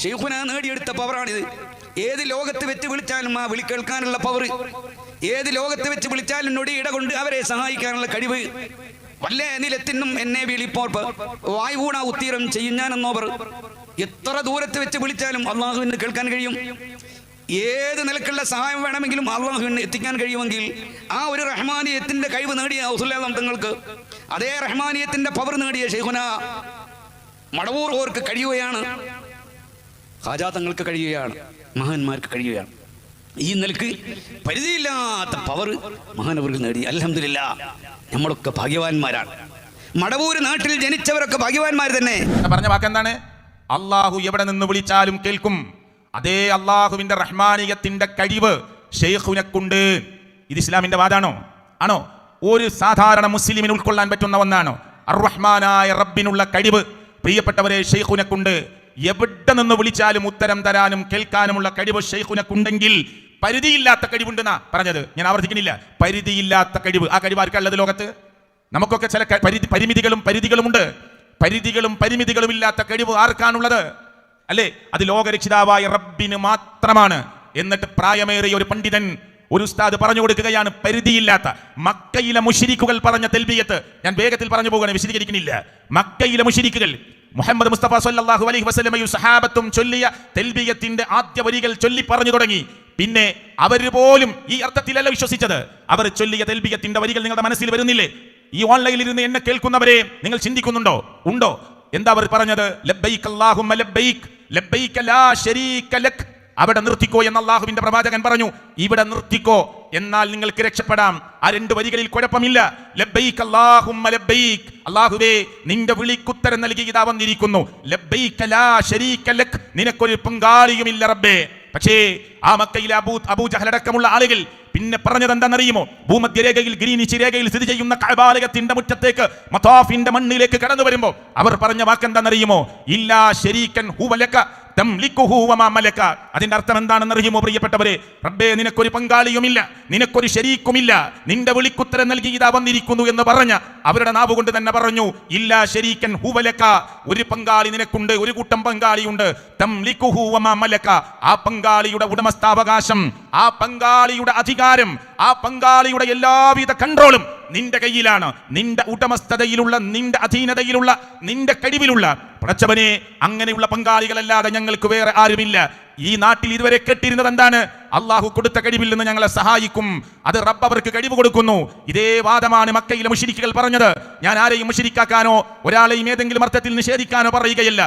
ശൈഖുന നേടിയെടുത്ത പവറാണിത്. ഏത് ലോകത്ത് വെച്ച് വിളിച്ചാലും ആ വിളി കേൾക്കാനുള്ള പവർ, ഏത് ലോകത്ത് വെച്ച് വിളിച്ചാലും നൊടിയിട കൊണ്ട് അവരെ സഹായിക്കാനുള്ള കഴിവ്. വല്ല നിലത്തിനും എന്നെ വിളിപ്പോൾ വായുകൂണ ഉത്തീരം ചെയ്യും ഞാനെന്നോവർ. എത്ര ദൂരത്ത് വെച്ച് വിളിച്ചാലും അള്ളാഹുവിന് കേൾക്കാൻ കഴിയും. ഏത് നിലക്കുള്ള സഹായം വേണമെങ്കിലും അള്ളാഹുവിന് എത്തിക്കാൻ കഴിയുമെങ്കിൽ ആ ഒരു റഹ്മാനിയത്തിന്റെ കഴിവ് നേടിയ ഔസുല്ലാഹ് തങ്ങൾക്ക്, അതേ റഹ്മാനിയത്തിന്റെ പവർ നേടിയ ശൈഖുന മടവൂർ ഓർക്ക് കഴിയുകയാണ്, ഖാജാ തങ്ങൾക്ക് കഴിയുകയാണ്, മഹാന്മാർക്ക് കഴിയുകയാണ്. ഈ നിലക്ക് പരിധിയില്ലാത്ത പവർ മഹാനവറുകൾ നേടി. അൽഹംദുലില്ലാഹ്, നമ്മളൊക്കെ ഭാഗ്യവാന്മാരാണ്. മടവൂർ നാട്ടിൽ ജനിച്ചവരൊക്കെ ഭാഗ്യവാന്മാർ തന്നെ. പറഞ്ഞ വാക്കെന്താണ്? അള്ളാഹു എവിടെ നിന്ന് വിളിച്ചാലും കേൾക്കും. അതേ അള്ളാഹുവിന്റെ റഹ്മാനിയത്തിന്റെ കഴിവ് ശൈഖുനക്കുണ്ട്. ഇത് ഇസ്ലാമിന്റെ വാദാണോ? ആണോ? ഒരു സാധാരണ മുസ്ലിമിന് ഉൾക്കൊള്ളാൻ പറ്റുന്ന ഒന്നാണോ? അർ-റഹ്മാനായ റബ്ബിനുള്ള കഴിവ് പ്രിയപ്പെട്ടവരെ ശൈഖുനക്കുണ്ട്. എവിടെ നിന്ന് വിളിച്ചാലും ഉത്തരം തരാനും കേൾക്കാനുമുള്ള കഴിവ് ശൈഖുനക്കുണ്ടെങ്കിൽ പരിധിയില്ലാത്ത കഴിവുണ്ടെന്നാ പറഞ്ഞത്. ഞാൻ ആവർത്തിക്കുന്നില്ല, പരിധിയില്ലാത്ത കഴിവ്. ആ കഴിവ് ആർക്കുള്ളത് ലോകത്ത്? നമുക്കൊക്കെ ചില പരിമിതികളുമുണ്ട്. പരിധികളും പരിമിതികളും ഇല്ലാത്ത കഴിവ് ആർക്കാണുള്ളത്? അല്ലേ? അത് ലോകരക്ഷിതാവായ റബ്ബിന് മാത്രമാണ്. എന്നിട്ട് പ്രായമേറിയ ഒരു പണ്ഡിതൻ, ഒരു ഉസ്താദ് പറഞ്ഞു കൊടുക്കുകയാണ് പരിധിയില്ലാത്ത. മക്കയിലെ മുശ്രിക്കുകൾ പറഞ്ഞ തൽബിയത്ത് ഞാൻ വേഗത്തിൽ പറഞ്ഞു പോവുകയാണ്, വിശദീകരിക്കുന്നില്ല. മക്കയിലെ മുശ്രിക്കുകൾ മുഹമ്മദ് മുസ്തഫ സല്ലല്ലാഹു അലൈഹി വസല്ലമയും സഹാബത്തും ചൊല്ലിയ തൽബിയത്തിന്റെ ആദ്യ വരികൾ ചൊല്ലി പറഞ്ഞു തുടങ്ങി. പിന്നെ അവർ പോലും ഈ അർത്ഥത്തിലല്ല വിശ്വസിച്ചത്. അവർ ചൊല്ലിയ തൽബിയത്തിന്റെ വരികൾ നിങ്ങളുടെ മനസ്സിൽ വരുന്നില്ലേ? ഈ ഓൺലൈനിൽ ഇരുന്ന് എന്നെ കേൾക്കുന്നവരെ നിങ്ങൾ ചിന്തിക്കുന്നുണ്ടോ? ഉണ്ടോ? എന്താ അവർ പറഞ്ഞത്? ലബ്ബൈക് അല്ലാഹുമ്മ ലബ്ബൈക് ലബ്ബൈക ലാ ശരീക ലക്. അവിടെ നിർത്തിക്കോ എന്ന് അള്ളാഹുവിന്റെ പ്രവാചകൻ പറഞ്ഞു. ഇവിടെ നിർത്തിക്കോ, എന്നാൽ നിങ്ങൾക്ക് രക്ഷപ്പെടാം. ആ രണ്ട് വരികളിൽ കുഴപ്പമില്ല. ലബ്ബൈക് അല്ലാഹുമ്മ ലബ്ബൈക്, അല്ലാഹുവേ നിന്റെ വിളിക്കുത്തരം നൽകി ഇതാ വന്നിരിക്കുന്നു. ലബ്ബൈക ലാ ശരീക ലക്, നിനക്കൊരു പങ്കാളിയുമില്ല റബ്ബേ. പക്ഷേ ആ മക്കയിലെ അബൂജഹൽ അടക്കമുള്ള ആളുകൾ പിന്നെ പറഞ്ഞത് എന്താണെന്നറിയുമോ? ഭൂമധ്യരേഖയിൽ ഗ്രീനിച്ച് രേഖയിൽ സ്ഥിതി ചെയ്യുന്ന കഅബാലയത്തിന്റെ മുറ്റത്തേക്ക് മതാഫിന്റെ മണ്ണിലേക്ക് കടന്നു വരുമ്പോൾ അവർ പറഞ്ഞ വാക്കെന്താണെന്നറിയുമോ? ഇല്ലാ ശരീകൻ ഹുവ ലക തംലികുഹു വമാ മലക. അതിന്റെ അർത്ഥം എന്താണെന്നറിയുമോ പ്രിയപ്പെട്ടവരെ? റബ്ബേ നിനക്കൊരു പങ്കാളിയുമില്ല, നിനക്കൊരു ശരീക്കുമില്ല, നിന്റെ വിളിക്കുത്തരം നൽകി ഇതാ വന്നിരിക്കുന്നു എന്ന് പറഞ്ഞ അവരുടെ നാവ് കൊണ്ട് തന്നെ പറഞ്ഞു ഇല്ലാ ശരീകൻ ഹുവ ലക, ഒരു പങ്കാളി നിനക്കുണ്ട്, ഒരു കൂട്ടം പങ്കാളിയുണ്ട്. തംലികുഹു വമാ മലക, ആ പങ്കാളിയുടെ ഉടമസ്ഥാവകാശം, ആ പങ്കാളിയുടെ അധികാരം, ആ പങ്കാളിയുടെ എല്ലാവിധ കൺട്രോളും നിന്റെ കയ്യിലാണ്. നിന്റെ ഉടമസ്ഥതയിലുള്ള, നിന്റെ അധീനതയിലുള്ള, നിന്റെ കഴിവിലുള്ള. പടച്ചവനെ, അങ്ങനെയുള്ള പങ്കാളികളല്ലാതെ ഞങ്ങൾക്ക് വേറെ ആരുമില്ല. ഈ നാട്ടിൽ ഇതുവരെ കേട്ടിരുന്നത് എന്താണ്? അള്ളാഹു കൊടുത്ത കഴിവിൽ നിന്ന് ഞങ്ങളെ സഹായിക്കും, അത് റബ്ബ് അവർക്ക് കഴിവ് കൊടുക്കുന്നു. ഇതേ വാദമാണ് മക്കയിലെ മുശ്രിക്കുകൾ പറഞ്ഞത്. ഞാൻ ആരെയും മുശ്രിക്കാക്കാനോ ഒരാളെയും ഏതെങ്കിലും അർത്ഥത്തിൽ നിഷേധിക്കാനോ പറയുകയില്ല.